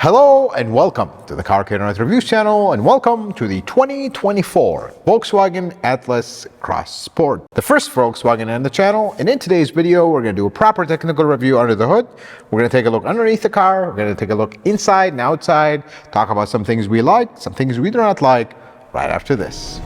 Hello and welcome to the Car Care Internet Reviews channel, and welcome to the 2024 Volkswagen Atlas Cross Sport, the first Volkswagen on the channel. And in today's video, we're going to do a proper technical review under the hood. We're going to take a look underneath the car. We're going to take a look inside and outside, talk about some things we like, some things we do not like, right after this.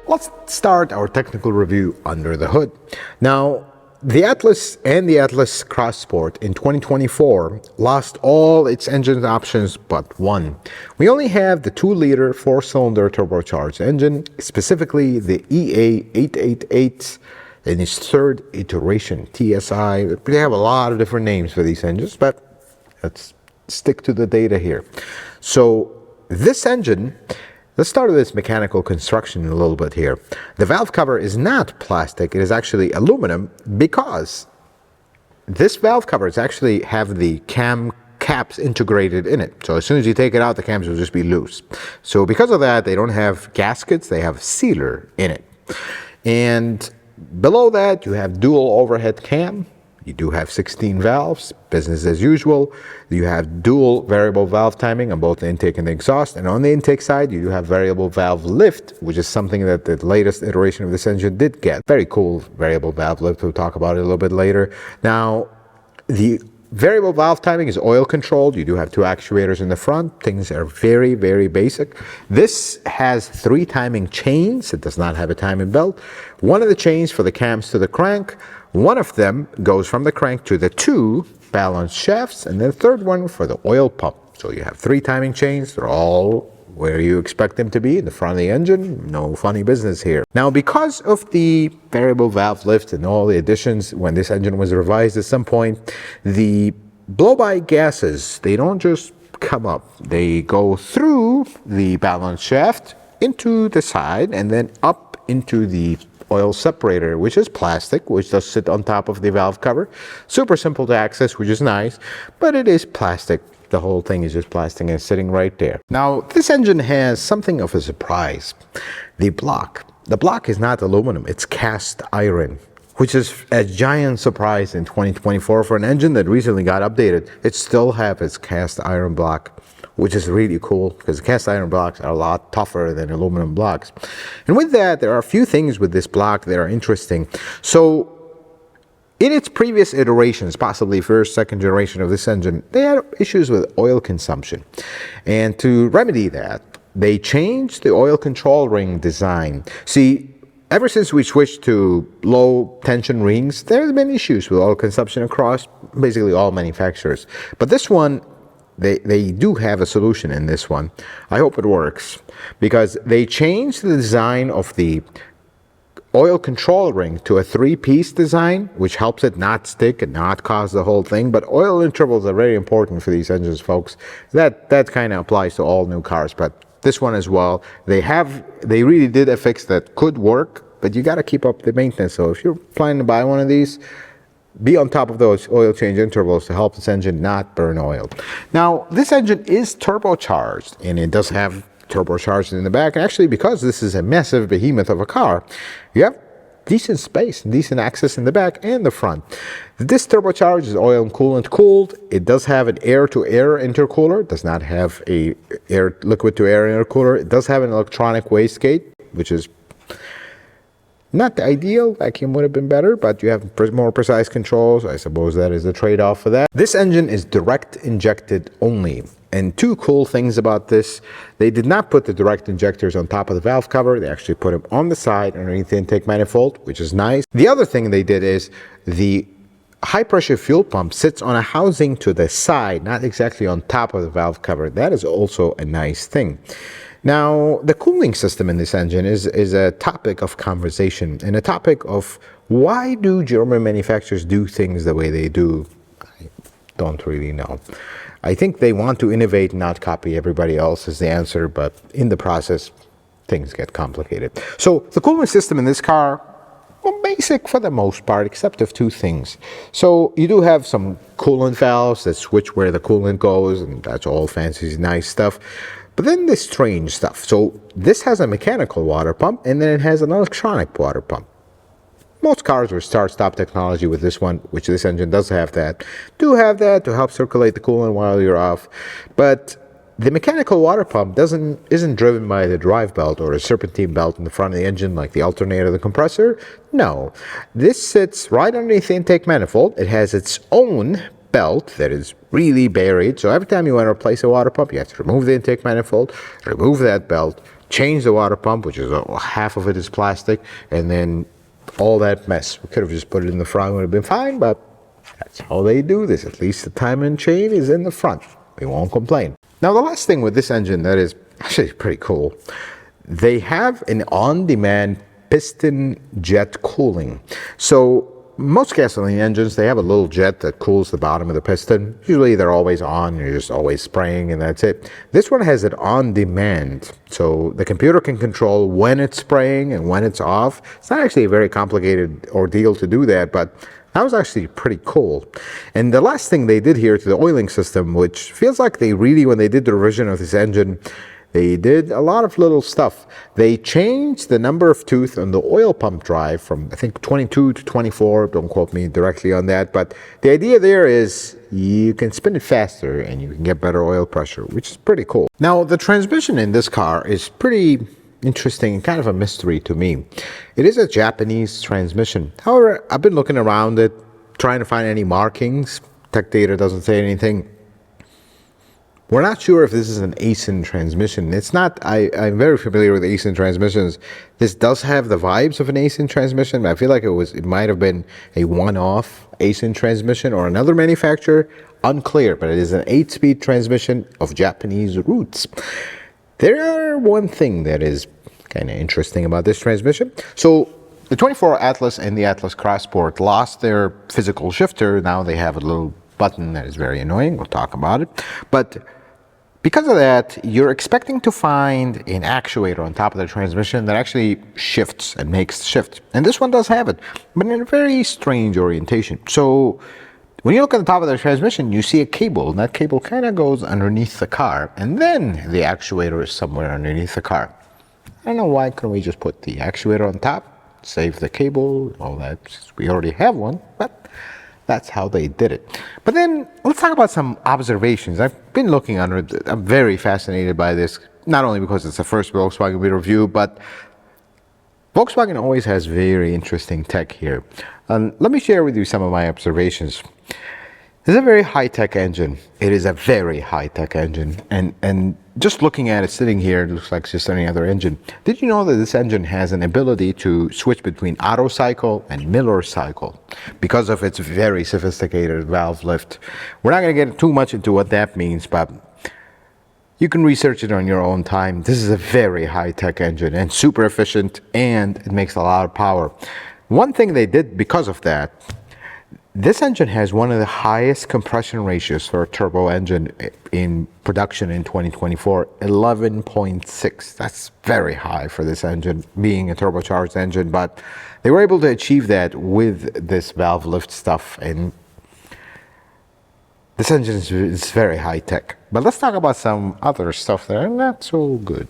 Let's start our technical review under the hood. Now, the Atlas and the Atlas Cross Sport in 2024 lost all its engine options but one. We only have the 2-liter 4-cylinder turbocharged engine, specifically the EA888 in its third iteration, TSI. They have a lot of different names for these engines, but let's stick to the data here. So this engine, let's start with its mechanical construction a little bit here. The valve cover is not plastic, it is actually aluminum, because this valve covers actually have the cam caps integrated in it. So as soon as you take it out, the cams will just be loose. So because of that, they don't have gaskets, they have sealer in it. And below that, you have dual overhead cam. You do have 16 valves, business as usual. You have dual variable valve timing on both the intake and the exhaust. And on the intake side, you do have variable valve lift, which is something that the latest iteration of this engine did get. Very cool variable valve lift. We'll talk about it a little bit later. Now, the variable valve timing is oil controlled. You do have 2 actuators in the front. Things are very, very basic. This has 3 timing chains. It does not have a timing belt. One of the chains for the cams to the crank. One of them goes from the crank to the 2 balance shafts, and then the third one for the oil pump. So you have 3 timing chains. They're all where you expect them to be, in the front of the engine. No funny business here. Now, because of the variable valve lift and all the additions, when this engine was revised at some point, the blow-by gases, they don't just come up. They go through the balance shaft into the side and then up into the oil separator, which is plastic, which does sit on top of the valve cover. Super simple to access, which is nice, but it is plastic. The whole thing is just plastic and it's sitting right there. Now, this engine has something of a surprise. The block is not aluminum, it's cast iron, which is a giant surprise in 2024 for an engine that recently got updated. It still has its cast iron block, which is really cool because cast iron blocks are a lot tougher than aluminum blocks. And with that, there are a few things with this block that are interesting. So in its previous iterations, possibly first, second generation of this engine, they had issues with oil consumption. And to remedy that, they changed the oil control ring design. See, ever since we switched to low tension rings, there's been issues with oil consumption across basically all manufacturers. But this one, they do have a solution in this one. I hope it works, because they changed the design of the oil control ring to a 3-piece design, which helps it not stick and not cause the whole thing. But oil intervals are very important for these engines, folks. That kind of applies to all new cars, but this one as well. They really did a fix that could work, but you got to keep up the maintenance. So if you're planning to buy one of these, be on top of those oil change intervals to help this engine not burn oil. Now, this engine is turbocharged, and it does have turbocharged in the back. And actually, because this is a massive behemoth of a car, you have decent space and decent access in the back and the front. This turbocharged is oil and coolant cooled. It does have an air-to-air intercooler. It does not have a liquid-to-air intercooler. It does have an electronic wastegate, which is not the ideal. Vacuum would have been better, but you have more precise controls. I suppose that is the trade-off for that. This engine is direct injected only. And 2 cool things about this: they did not put the direct injectors on top of the valve cover. They actually put them on the side underneath the intake manifold, which is nice. The other thing they did is the high-pressure fuel pump sits on a housing to the side, not exactly on top of the valve cover. That is also a nice thing. Now, the cooling system in this engine is a topic of conversation, and a topic of why do German manufacturers do things the way they do. I don't really know. I think they want to innovate and not copy everybody else is the answer, but in the process, things get complicated. So the cooling system in this car, well, basic for the most part, except of 2 things. So you do have some coolant valves that switch where the coolant goes, and that's all fancy, nice stuff. But then this strange stuff. So this has a mechanical water pump, and then it has an electronic water pump. Most cars with start-stop technology with this one, which this engine does have that, do have that to help circulate the coolant while you're off. But the mechanical water pump isn't driven by the drive belt or a serpentine belt in the front of the engine like the alternator or the compressor. No, this sits right underneath the intake manifold. It has its own belt that is really buried. So every time you want to replace a water pump, you have to remove the intake manifold, remove that belt, change the water pump, which is half of it is plastic, and then all that mess. We could have just put it in the front, it would have been fine, but that's how they do this. At least the timing chain is in the front. We won't complain. Now, the last thing with this engine that is actually pretty cool, they have an on-demand piston jet cooling. So most gasoline engines, they have a little jet that cools the bottom of the piston. Usually they're always on, you're just always spraying and that's it. This one has it on demand. So the computer can control when it's spraying and when it's off. It's not actually a very complicated ordeal to do that, but that was actually pretty cool. And the last thing they did here to the oiling system, which feels like they really, when they did the revision of this engine, they did a lot of little stuff. They changed the number of tooth on the oil pump drive from, I think, 22 to 24. Don't quote me directly on that. But the idea there is you can spin it faster and you can get better oil pressure, which is pretty cool. Now, the transmission in this car is pretty interesting and kind of a mystery to me. It is a Japanese transmission. However, I've been looking around it, trying to find any markings. Tech data doesn't say anything. We're not sure if this is an ASIN transmission. It's not. I'm very familiar with ASIN transmissions. This does have the vibes of an ASIN transmission, but I feel like it might have been a one-off ASIN transmission or another manufacturer. Unclear, but it is an 8-speed transmission of Japanese roots. There are one thing that is kind of interesting about this transmission. So the 24 Atlas and the Atlas Cross Sport lost their physical shifter. Now they have a little button that is very annoying. We'll talk about it. But because of that, you're expecting to find an actuator on top of the transmission that actually shifts and makes the shift. And this one does have it, but in a very strange orientation. So when you look at the top of the transmission, you see a cable, and that cable kind of goes underneath the car, and then the actuator is somewhere underneath the car. I don't know why couldn't we just put the actuator on top, save the cable, all that. We already have one, but that's how they did it. But then let's talk about some observations. I've been looking under it. I'm very fascinated by this, not only because it's the first Volkswagen we review, but Volkswagen always has very interesting tech here. Let me share with you some of my observations. It's a very high-tech engine. It is a very high-tech engine. And just looking at it sitting here, it looks like just any other engine. Did you know that this engine has an ability to switch between auto cycle and Miller cycle because of its very sophisticated valve lift? We're not going to get too much into what that means, but you can research it on your own time. This is a very high-tech engine and super efficient, and it makes a lot of power. One thing they did because of that, this engine has one of the highest compression ratios for a turbo engine in production in 2024, 11.6. That's very high for this engine, being a turbocharged engine, but they were able to achieve that with this valve lift stuff, and this engine is very high tech. But let's talk about some other stuff that are not so good.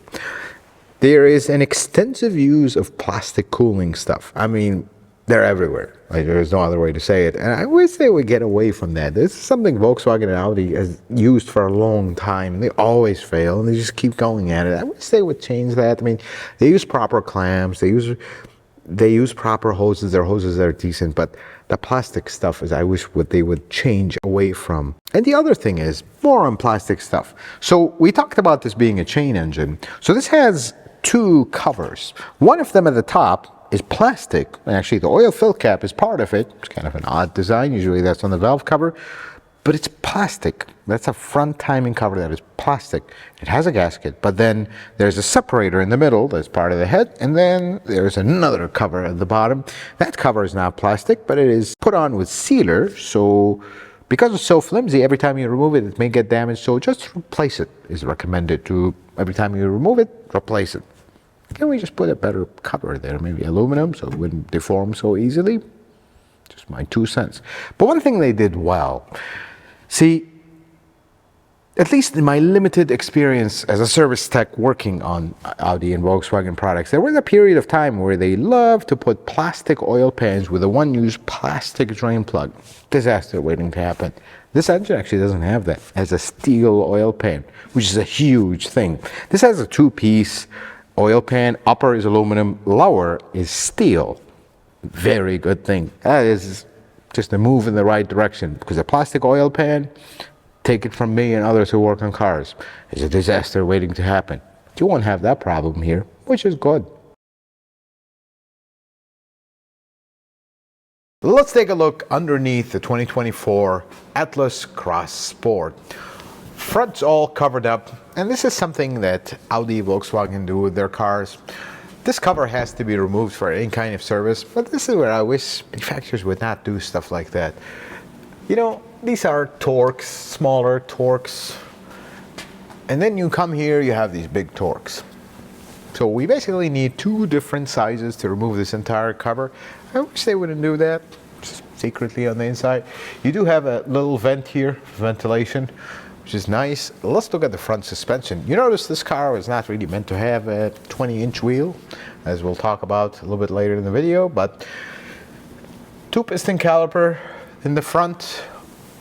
There is an extensive use of plastic cooling stuff. I mean, they're everywhere. Like, there's no other way to say it. And I wish they would get away from that. This is something Volkswagen and Audi has used for a long time. They always fail, and they just keep going at it. I wish they would change that. I mean, they use proper clamps. They use proper hoses. Their hoses are decent, but the plastic stuff is, I wish they would change away from. And the other thing is, more on plastic stuff. So we talked about this being a chain engine. So this has two covers. One of them at the top is plastic, and actually the oil fill cap is part of it. It's kind of an odd design. Usually that's on the valve cover, but it's plastic. That's a front timing cover that is plastic. It has a gasket, but then there's a separator in the middle that's part of the head, and then there's another cover at the bottom. That cover is not plastic, but it is put on with sealer, so because it's so flimsy, every time you remove it, it may get damaged, so just replace it is recommended. To every time you remove it, replace it. Can we just put a better cover there, maybe aluminum, so it wouldn't deform so easily? Just my 2 cents. But one thing they did well, see, at least in my limited experience as a service tech working on Audi and Volkswagen products, there was a period of time where they loved to put plastic oil pans with a one-use plastic drain plug. Disaster waiting to happen. This engine actually doesn't have that. It has a steel oil pan, which is a huge thing. This has a two-piece oil pan. Upper is aluminum, lower is steel. Very good thing. That is just a move in the right direction, because a plastic oil pan, take it from me and others who work on cars, is a disaster waiting to happen. You won't have that problem here, which is good. Let's take a look underneath the 2024 Atlas Cross Sport. Front's all covered up, and this is something that Audi, Volkswagen do with their cars. This cover has to be removed for any kind of service, but this is where I wish manufacturers would not do stuff like that. You know, these are Torques, smaller Torques, and then you come here, you have these big Torques. So we basically need two different sizes to remove this entire cover. I wish they wouldn't do that, just secretly on the inside. You do have a little vent here, ventilation, which is nice. Let's look at the front suspension. You notice this car was not really meant to have a 20-inch wheel, as we'll talk about a little bit later in the video, but two-piston caliper in the front,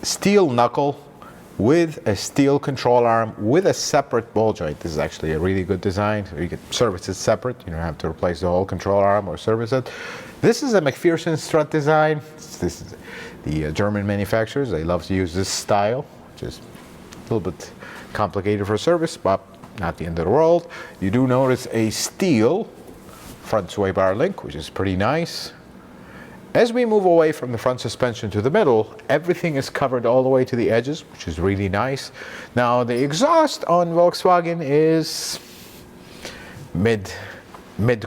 steel knuckle with a steel control arm with a separate ball joint. This is actually a really good design, so you can service it separate. You don't have to replace the whole control arm or service it. This is a McPherson strut design. This is the German manufacturers. They love to use this style, which is a little bit complicated for service, but not the end of the world. You do notice a steel front sway bar link, which is pretty nice. As we move away from the front suspension to the middle, everything is covered all the way to the edges, which is really nice. Now, the exhaust on Volkswagen is mid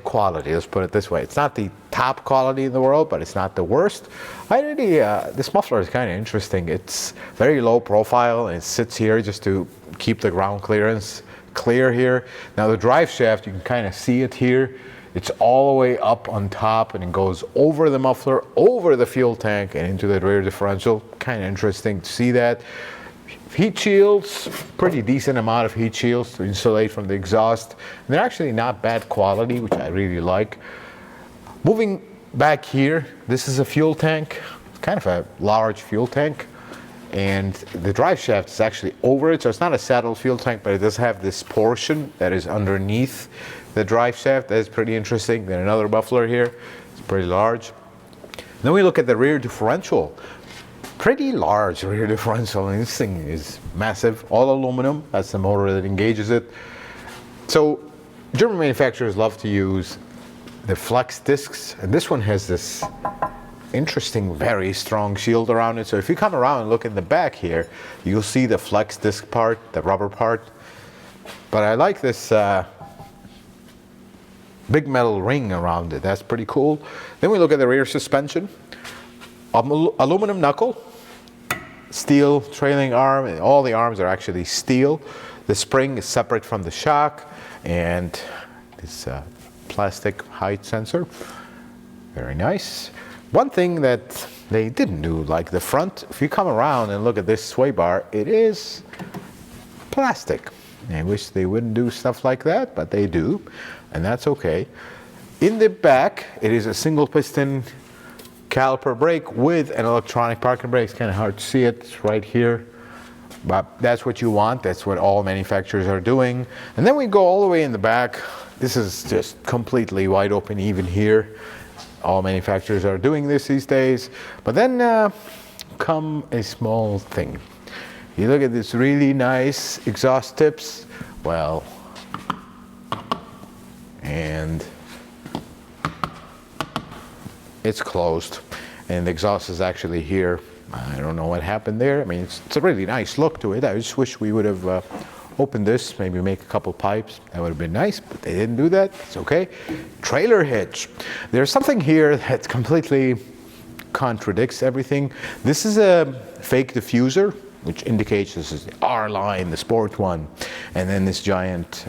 quality, let's put it this way. It's not the top quality in the world, but it's not the worst. This muffler is kind of interesting. It's very low profile, and it sits here just to keep the ground clearance clear here. Now, the drive shaft, you can kind of see it here. It's all the way up on top, and it goes over the muffler, over the fuel tank, and into the rear differential. Kind of interesting to see that. Heat shields, pretty decent amount of heat shields to insulate from the exhaust. And they're actually not bad quality, which I really like. Moving back here, this is a fuel tank. It's kind of a large fuel tank. And the drive shaft is actually over it, so it's not a saddle fuel tank, but it does have this portion that is underneath the drive shaft. That is pretty interesting. Then another muffler here. It's pretty large. Then we look at the rear differential. Pretty large rear differential, and this thing is massive. All aluminum. That's the motor that engages it. So German manufacturers love to use the flex discs, and this one has this interesting, very strong shield around it. So if you come around and look in the back here, you'll see the flex disc part, the rubber part. But I like this big metal ring around it. That's pretty cool. Then we look at the rear suspension. Aluminum knuckle, steel trailing arm, and all the arms are actually steel. The spring is separate from the shock, and this plastic height sensor. Very nice. One thing that they didn't do, like the front, if you come around and look at this sway bar, it is plastic. I wish they wouldn't do stuff like that, but they do, and that's okay. In the back, it is a single piston caliper brake with an electronic parking brake. It's kind of hard to see it. It's right here, but that's what you want. That's what all manufacturers are doing. And then we go all the way in the back. This is just completely wide open even here. All manufacturers are doing this these days. But then come a small thing. You look at this really nice exhaust tips. Well, and it's closed, and the exhaust is actually here. I don't know what happened there. I mean, it's a really nice look to it. I just wish we would have opened this, maybe make a couple pipes. That would have been nice, but they didn't do that. It's okay. Trailer hitch. There's something here that completely contradicts everything. This is a fake diffuser, which indicates this is the R line, the sport one, and then this giant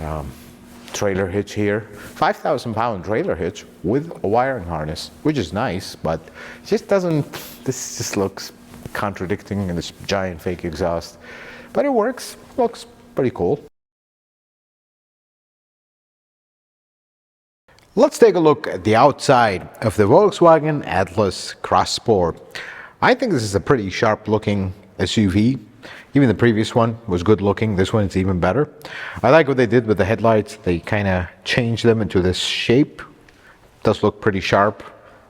trailer hitch here. 5,000 pound trailer hitch with a wiring harness, which is nice, but it just doesn't, this just looks contradicting in this giant fake exhaust. But it works. looks pretty cool. Let's take a look at the outside of the Volkswagen Atlas Cross Sport. I think this is a pretty sharp looking SUV. Even the previous one was good looking. This one is even better. I like what they did with the headlights. They kind of changed them into this shape. Does look pretty sharp.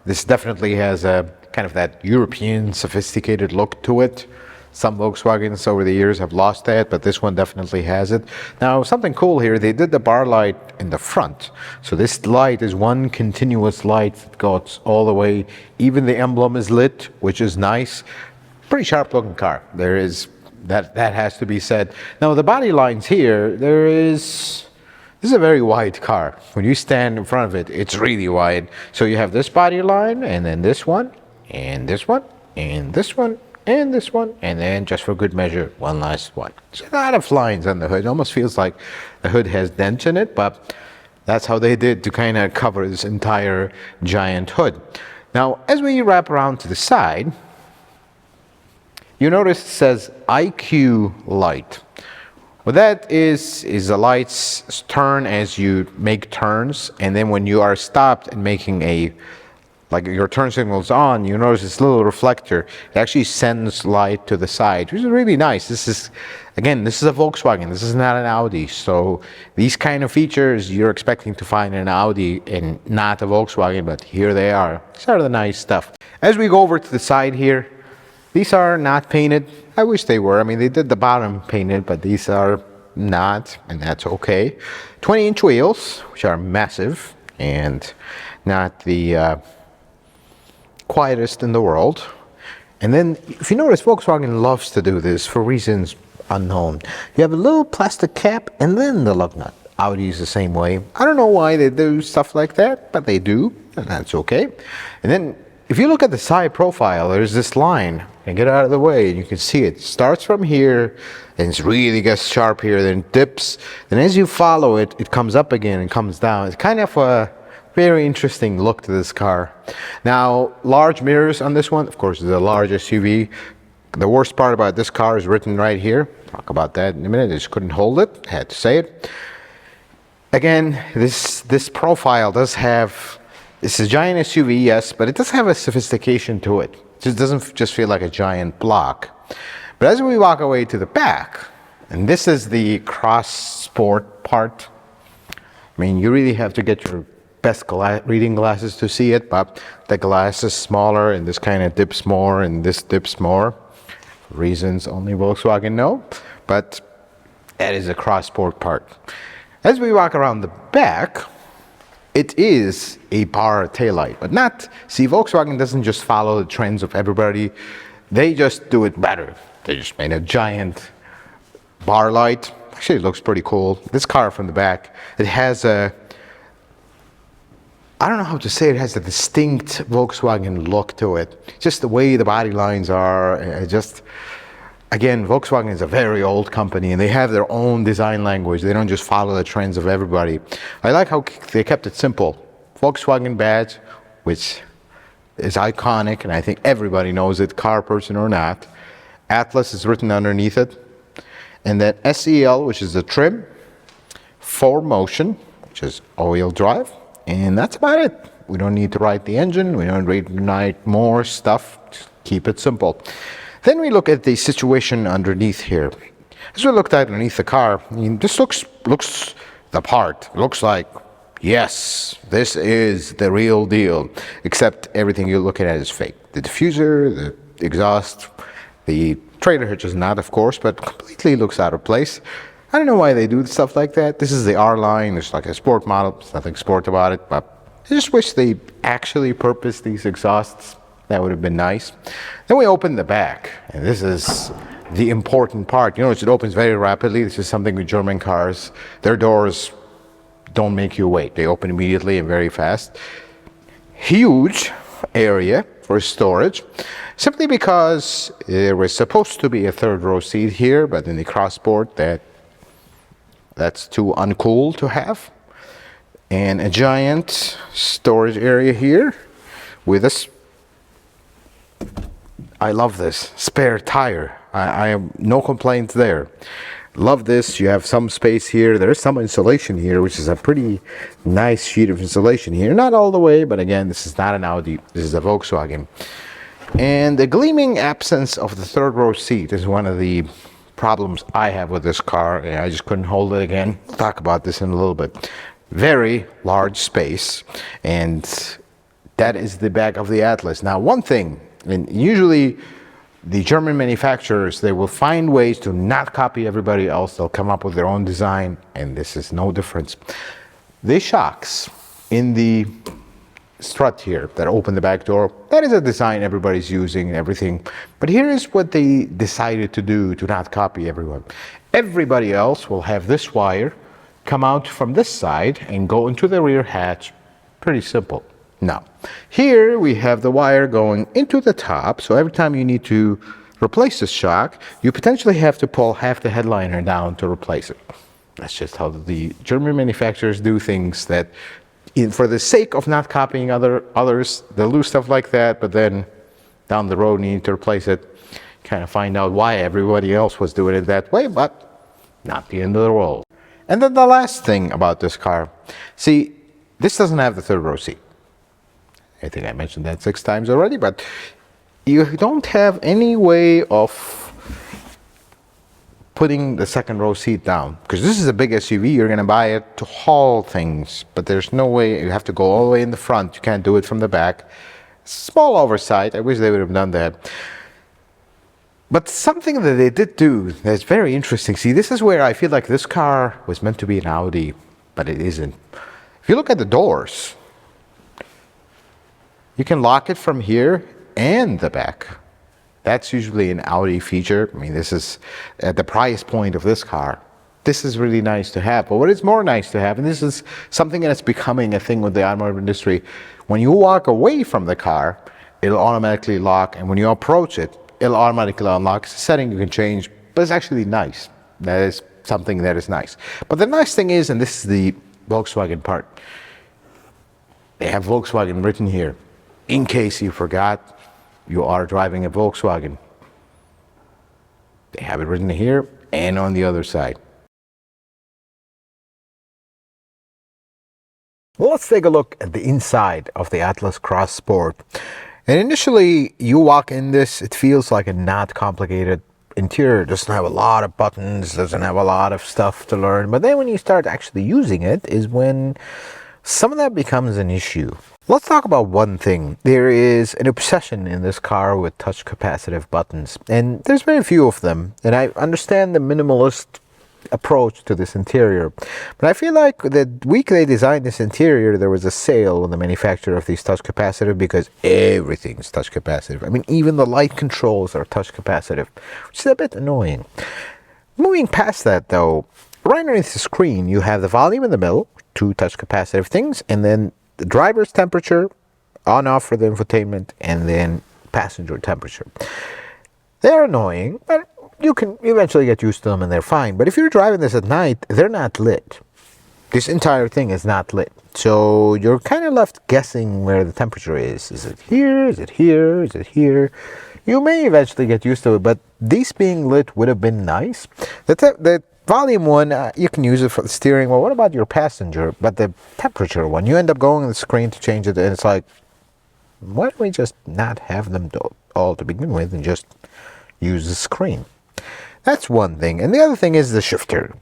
This definitely has a kind of that European sophisticated look to it. Some Volkswagens over the years have lost that, but this one definitely has it. Now, something cool here, they did the bar light in the front. So this light is one continuous light that goes all the way. Even the emblem is lit, which is nice. Pretty sharp looking car. There is, that has to be said. Now, the body lines here, this is a very wide car. When you stand in front of it, it's really wide. So you have this body line, and then this one, and this one, and this one, and this one, and then just for good measure, one last one. There's a lot of lines on the hood. It almost feels like the hood has dents in it, but that's how they did to kind of cover this entire giant hood. Now, as we wrap around to the side, you notice it says IQ light. What that is the lights turn as you make turns, and then when you are stopped and making like your turn signal's on, you notice this little reflector. It actually sends light to the side, which is really nice. This is a Volkswagen. This is not an Audi. So these kind of features you're expecting to find in an Audi and not a Volkswagen, but here they are. These are the nice stuff. As we go over to the side here, these are not painted. I wish they were. I mean, they did the bottom painted, but these are not, and that's okay. 20-inch wheels, which are massive and not the quietest in the world. And then, if you notice, Volkswagen loves to do this for reasons unknown. You have a little plastic cap and then the lug nut. Audi is the same way. I don't know why they do stuff like that, but they do, and that's okay. And then, if you look at the side profile, there's this line, and get out of the way, and you can see it starts from here, and it really gets sharp here, then dips, and as you follow it, it comes up again and comes down. It's kind of a very interesting look to this car. Now, large mirrors on this one. Of course, it's a large SUV. The worst part about this car is written right here. Talk about that in a minute. I just couldn't hold it. Had to say it. Again, this profile does have, it's a giant SUV, yes, but it does have a sophistication to it. It just doesn't just feel like a giant block. But as we walk away to the back, and this is the cross sport part. I mean, you really have to get your best reading glasses to see it, but the glass is smaller and this kind of dips more and this dips more. Reasons only Volkswagen know, but that is a cross sport part. As we walk around the back, it is a bar taillight, but not, see, Volkswagen doesn't just follow the trends of everybody, they just do it better. They just made a giant bar light. Actually, it looks pretty cool. This car from the back, it has a, I don't know how to say it, has a distinct Volkswagen look to it. Just the way the body lines are, again, Volkswagen is a very old company and they have their own design language. They don't just follow the trends of everybody. I like how they kept it simple. Volkswagen badge, which is iconic and I think everybody knows it, car person or not. Atlas is written underneath it. And then SEL, which is the trim. 4Motion, which is all-wheel drive. And that's about it. We don't need to write the engine. We don't need to write more stuff. Just keep it simple. Then we look at the situation underneath here. As we looked underneath the car, I mean, this looks the part. It looks like, yes, this is the real deal. Except everything you're looking at is fake. The diffuser, the exhaust, the trailer hitch is not, of course, but completely looks out of place. I don't know why they do stuff like that. This is the R line. It's like a sport model. There's nothing sport about it, but I just wish they actually purposed these exhausts. That would have been nice. Then we open the back, and this is the important part. You notice it opens very rapidly. This is something with German cars. Their doors don't make you wait. They open immediately and very fast. Huge area for storage, simply because there was supposed to be a third row seat here, but in the cross sport that's too uncool to have. And a giant storage area here with a, I love this, spare tire. I have no complaints there. Love this. You have some space here. There is some insulation here, which is a pretty nice sheet of insulation here. Not all the way, but again, this is not an Audi. This is a Volkswagen. And the gleaming absence of the third row seat is one of the problems I have with this car. I just couldn't hold it again. We'll talk about this in a little bit. Very large space, and that is the back of the Atlas. Now, one thing, and usually the German manufacturers, they will find ways to not copy everybody else. They'll come up with their own design, and this is no difference. The shocks in the strut here that open the back door, that is a design everybody's using and everything. But here is what they decided to do to not copy everyone. Everybody else will have this wire come out from this side and go into the rear hatch. Pretty simple. Now, here we have the wire going into the top, so every time you need to replace the shock, you potentially have to pull half the headliner down to replace it. That's just how the German manufacturers do things, that for the sake of not copying others, they'll do stuff like that, but then down the road, you need to replace it. Kind of find out why everybody else was doing it that way, but not the end of the world. And then the last thing about this car, see, this doesn't have the third row seat. I think I mentioned that 6 times already, but you don't have any way of putting the second row seat down, because this is a big SUV. You're going to buy it to haul things, but there's no way. You have to go all the way in the front. You can't do it from the back. Small oversight. I wish they would have done that. But something that they did do that's very interesting. See, this is where I feel like this car was meant to be an Audi, but it isn't. If you look at the doors, you can lock it from here and the back. That's usually an Audi feature. I mean, this is at the price point of this car. This is really nice to have. But what is more nice to have, and this is something that's becoming a thing with the automotive industry, when you walk away from the car, it'll automatically lock, and when you approach it, it'll automatically unlock. It's a setting you can change, but it's actually nice. That is something that is nice. But the nice thing is, and this is the Volkswagen part, they have Volkswagen written here. In case you forgot, you are driving a Volkswagen. They have it written here and on the other side. Well, let's take a look at the inside of the Atlas Cross Sport. And initially, you walk in this, it feels like a not complicated interior. It doesn't have a lot of buttons, doesn't have a lot of stuff to learn. But then when you start actually using it is when some of that becomes an issue. Let's talk about one thing. There is an obsession in this car with touch capacitive buttons, and there's very few of them. And I understand the minimalist approach to this interior, but I feel like the week they designed this interior, there was a sale on the manufacturer of these touch capacitive, because everything's touch capacitive. I mean, even the light controls are touch capacitive, which is a bit annoying. Moving past that though, right underneath the screen, you have the volume in the middle, 2 touch capacitive things, and then the driver's temperature, on off for the infotainment, and then passenger temperature. They're annoying, but you can eventually get used to them and they're fine. But if you're driving this at night, they're not lit. This entire thing is not lit. So you're kind of left guessing where the temperature is. Is it here? Is it here? Is it here? You may eventually get used to it, but these being lit would have been nice. The volume one, you can use it for the steering. Well, what about your passenger? But the temperature one, you end up going on the screen to change it, and it's like, why don't we just not have them all to begin with and just use the screen? That's one thing. And the other thing is the shifter.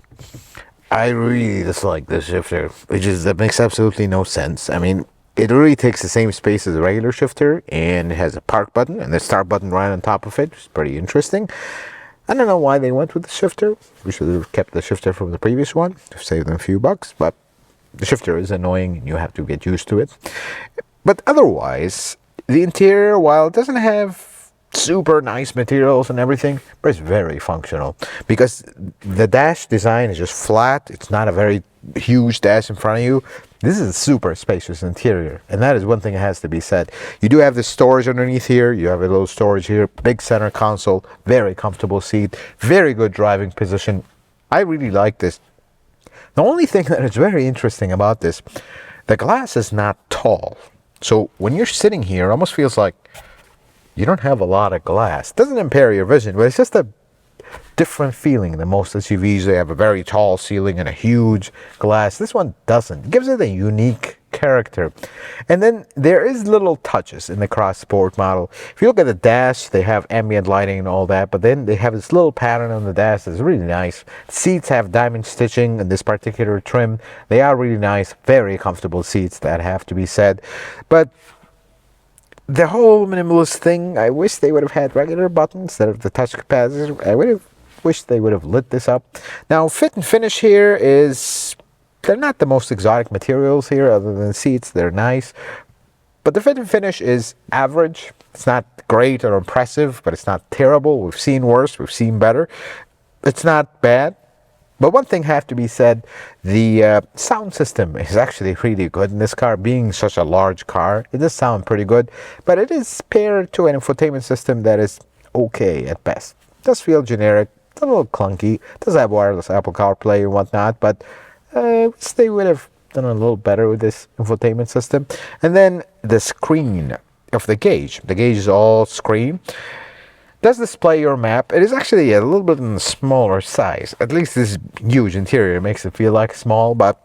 I really dislike the shifter, that makes absolutely no sense. I mean, it really takes the same space as a regular shifter, and it has a park button and the start button right on top of it, which is pretty interesting. I don't know why they went with the shifter. We should have kept the shifter from the previous one to save them a few bucks, but the shifter is annoying and you have to get used to it. But otherwise, the interior, while it doesn't have super nice materials and everything, but it's very functional, because the dash design is just flat. It's not a very huge dash in front of you. This is a super spacious interior, and that is one thing that has to be said. You do have the storage underneath here. You have a little storage here, big center console, very comfortable seat, very good driving position. I really like this. The only thing that is very interesting about this, the glass is not tall. So when you're sitting here, it almost feels like you don't have a lot of glass. It doesn't impair your vision, but it's just different feeling than most SUVs. They have a very tall ceiling and a huge glass. This one doesn't. It gives it a unique character. And then there is little touches in the Cross Sport model. If you look at the dash, they have ambient lighting and all that, but then they have this little pattern on the dash that's really nice. Seats have diamond stitching in this particular trim. They are really nice, very comfortable seats, that have to be said. But the whole minimalist thing, I wish they would have had regular buttons instead of the touch capacitor. I would have wished they would have lit this up. Now, fit and finish here is, they're not the most exotic materials here other than seats. They're nice. But the fit and finish is average. It's not great or impressive, but it's not terrible. We've seen worse. We've seen better. It's not bad. But one thing have to be said, the sound system is actually really good in this car. Being such a large car, it does sound pretty good. But it is paired to an infotainment system that is okay at best. It does feel generic. It's a little clunky. It does have wireless Apple CarPlay and whatnot, but they would have done a little better with this infotainment system. And then the screen of the gauge. The gauge is all screen. Does display your map. It is actually a little bit in a smaller size. At least this huge interior makes it feel like small, but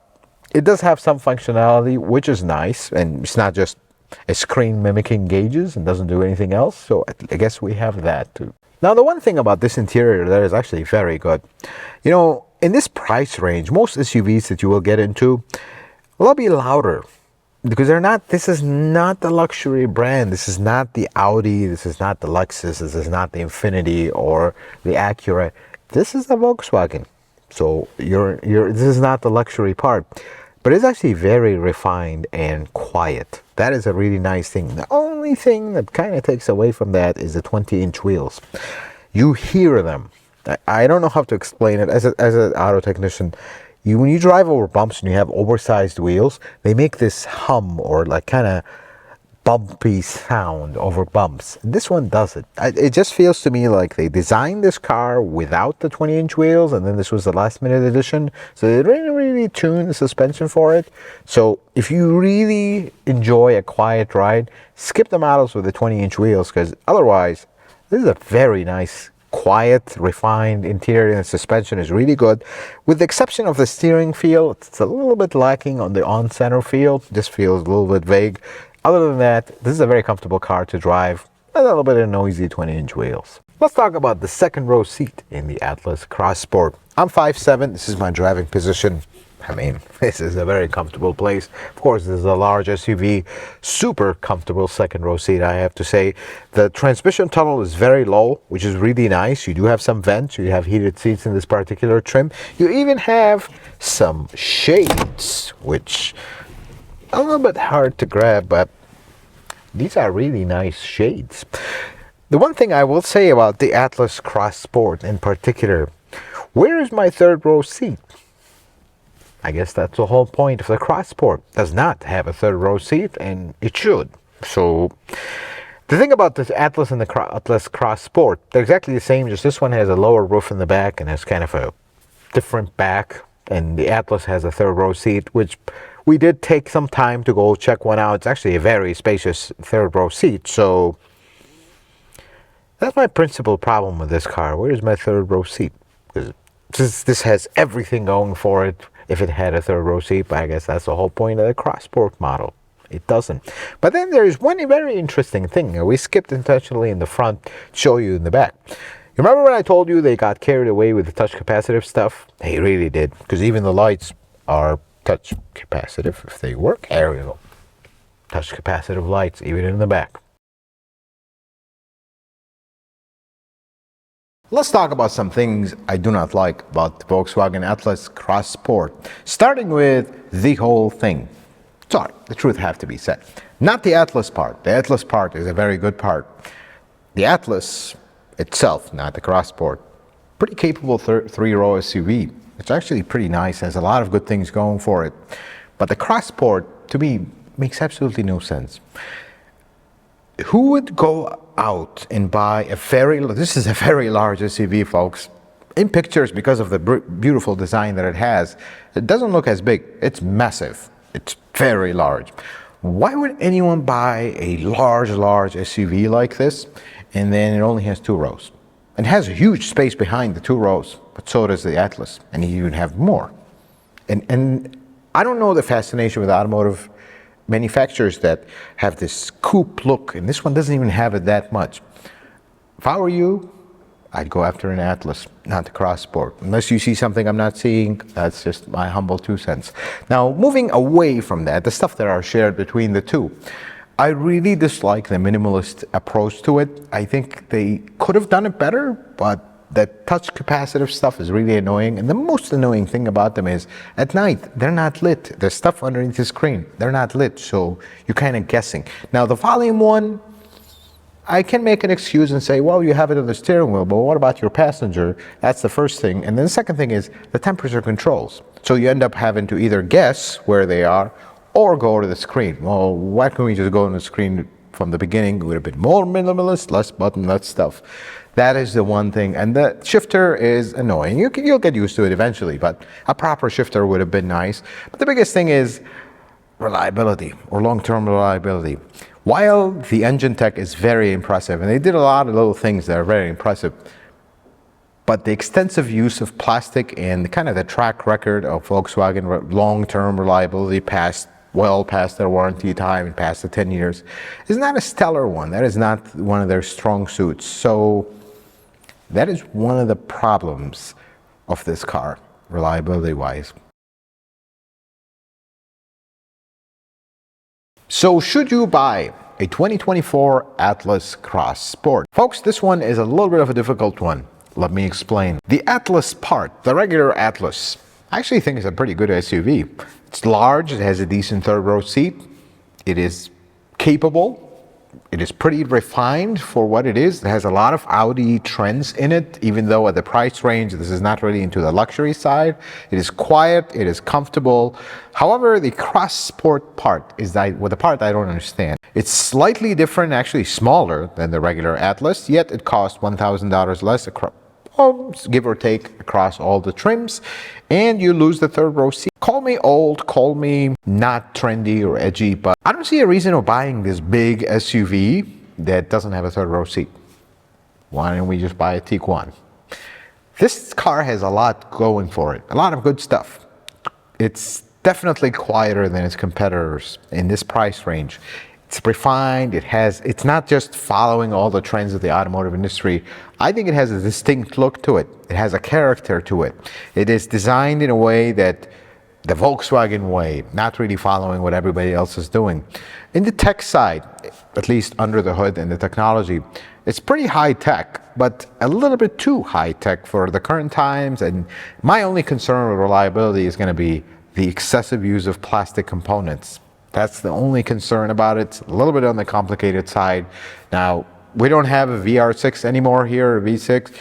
it does have some functionality, which is nice. And it's not just a screen mimicking gauges and doesn't do anything else. So I guess we have that too. Now, the one thing about this interior that is actually very good, you know, in this price range, most SUVs that you will get into will be louder because they're not, this is not the luxury brand. This is not the Audi. This is not the Lexus. This is not the Infiniti or the Acura. This is the Volkswagen. So this is not the luxury part, but it's actually very refined and quiet. That is a really nice thing. The only thing that kind of takes away from that is the 20-inch wheels. You hear them. I don't know how to explain it as an auto technician. When you drive over bumps and you have oversized wheels, they make this hum or like kind of bumpy sound over bumps. This one doesn't. It just feels to me like they designed this car without the 20-inch wheels, and then this was the last minute addition. So they didn't really tune the suspension for it. So if you really enjoy a quiet ride, skip the models with the 20-inch wheels, because otherwise, this is a very nice, quiet, refined interior, and the suspension is really good. With the exception of the steering feel, it's a little bit lacking on the on-center feel. This feels a little bit vague. Other than that, this is a very comfortable car to drive. A little bit of noisy 20-inch wheels. Let's talk about the second row seat in the Atlas Cross Sport. I'm 5'7". This is my driving position. I mean, this is a very comfortable place. Of course, this is a large SUV. Super comfortable second row seat, I have to say. The transmission tunnel is very low, which is really nice. You do have some vents. You have heated seats in this particular trim. You even have some shades, which a little bit hard to grab, but these are really nice shades. The one thing I will say about the Atlas Cross Sport in particular, where is my third row seat? I guess that's the whole point of the Cross Sport. It does not have a third row seat, and it should. So the thing about this Atlas and the Atlas Cross Sport, they're exactly the same, just this one has a lower roof in the back and has kind of a different back, and the Atlas has a third row seat, which we did take some time to go check one out. It's actually a very spacious third row seat. So that's my principal problem with this car. Where is my third row seat? Because this has everything going for it if it had a third row seat, but I guess that's the whole point of the Cross Sport model. It doesn't. But then there is one very interesting thing. We skipped intentionally in the front to show you in the back. You remember when I told you they got carried away with the touch capacitive stuff? They really did, because even the lights are touch capacitive if they work. There we go. Touch capacitive lights, even in the back. Let's talk about some things I do not like about the Volkswagen Atlas Cross Sport. Starting with the whole thing. Sorry, the truth have to be said. Not the Atlas part. The Atlas part is a very good part. The Atlas itself, not the Cross Sport, pretty capable three-row SUV. It's actually pretty nice, has a lot of good things going for it. But the Cross Sport, to me, makes absolutely no sense. Who would go out and buy this is a very large SUV, folks. In pictures, because of the beautiful design that it has, it doesn't look as big. It's massive. It's very large. Why would anyone buy a large SUV like this, and then it only has 2 rows? and has a huge space behind the two rows, but so does the Atlas, and you even have more. And I don't know the fascination with automotive manufacturers that have this coupe look, and this one doesn't even have it that much. If I were you, I'd go after an Atlas, not the Cross Sport. Unless you see something I'm not seeing, that's just my humble 2 cents. Now, moving away from that, the stuff that are shared between the two, I really dislike the minimalist approach to it. I think they could have done it better, but that touch capacitive stuff is really annoying. And the most annoying thing about them is at night, they're not lit. The stuff underneath the screen, they're not lit. So you're kind of guessing. Now, the volume one, I can make an excuse and say, well, you have it on the steering wheel, but what about your passenger? That's the first thing. And then the second thing is the temperature controls. So you end up having to either guess where they are or go to the screen. Well, why can't we just go on the screen from the beginning? It would have been more minimalist, less button, less stuff. That is the one thing. And the shifter is annoying. You'll get used to it eventually, but a proper shifter would have been nice. But the biggest thing is reliability or long-term reliability. While the engine tech is very impressive, and they did a lot of little things that are very impressive, but the extensive use of plastic and kind of the track record of Volkswagen long-term reliability well past their warranty time and past the 10 years is not a stellar one. That is not one of their strong suits. So that is one of the problems of this car, reliability-wise. So should you buy a 2024 Atlas Cross Sport? Folks, this one is a little bit of a difficult one. Let me explain. The Atlas part, the regular Atlas, I actually think is a pretty good SUV. It's large, it has a decent third row seat, it is capable, it is pretty refined for what it is. It has a lot of Audi trends in it, even though at the price range, this is not really into the luxury side. It is quiet, it is comfortable. However, the Cross Sport part is the part I don't understand. It's slightly different, actually smaller than the regular Atlas, yet it costs $1,000 less give or take across all the trims, and you lose the third row seat. Call me old, call me not trendy or edgy, but I don't see a reason of buying this big SUV that doesn't have a third row seat. Why don't we just buy a Tiguan? This car has a lot going for it, a lot of good stuff. It's definitely quieter than its competitors in this price range. It's refined, it's not just following all the trends of the automotive industry. I think it has a distinct look to it. It has a character to it. It is designed in a way that the Volkswagen way, not really following what everybody else is doing. In the tech side, at least under the hood and the technology, it's pretty high tech, but a little bit too high tech for the current times. And my only concern with reliability is going to be the excessive use of plastic components. That's the only concern about it. It's a little bit on the complicated side. Now, we don't have a VR6 anymore here, a V6.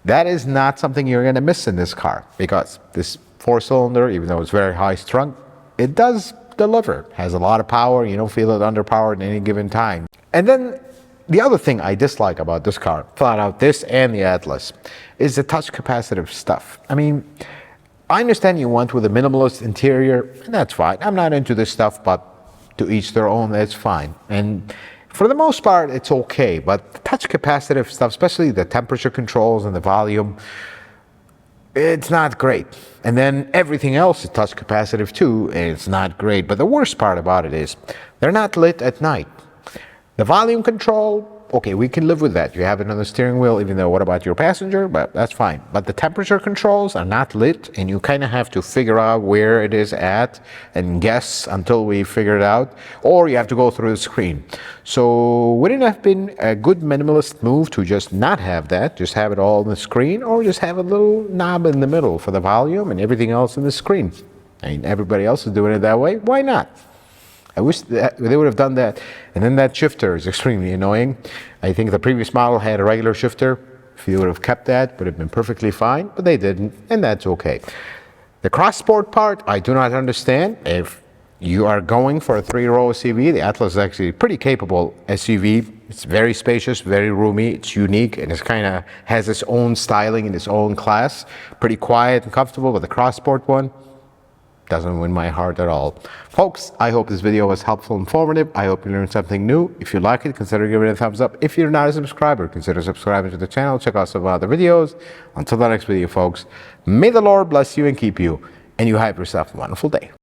That is not something you're going to miss in this car, because this 4-cylinder, even though it's very high strung, it does deliver. Has a lot of power. You don't feel it underpowered at any given time. And then the other thing I dislike about this car, flat out this and the Atlas, is the touch capacitive stuff. I mean, I understand you went with a minimalist interior, and that's fine. I'm not into this stuff, but to each their own, that's fine. And for the most part, it's okay. But the touch capacitive stuff, especially the temperature controls and the volume, it's not great. And then everything else is touch capacitive too, and it's not great. But the worst part about it is they're not lit at night. The volume control, okay, we can live with that. You have it on the steering wheel, even though what about your passenger? But that's fine. But the temperature controls are not lit, and you kind of have to figure out where it is at and guess until we figure it out, or you have to go through the screen. So wouldn't it have been a good minimalist move to just not have that, just have it all on the screen, or just have a little knob in the middle for the volume and everything else in the screen? I mean, everybody else is doing it that way. Why not? I wish that they would have done that. And then that shifter is extremely annoying. I think the previous model had a regular shifter. If you would have kept that, it would have been perfectly fine, but they didn't, and that's okay. The Cross Sport part, I do not understand. If you are going for a 3-row SUV, the Atlas is actually a pretty capable SUV. It's very spacious, very roomy, it's unique, and it's kind of has its own styling in its own class. Pretty quiet and comfortable, but the Cross Sport one, doesn't win my heart at all. Folks, I hope this video was helpful, informative. I hope you learned something new. If you like it, consider giving it a thumbs up. If you're not a subscriber, consider subscribing to the channel. Check out some other videos. Until the next video, folks, may the Lord bless you and keep you, and you have yourself a wonderful day.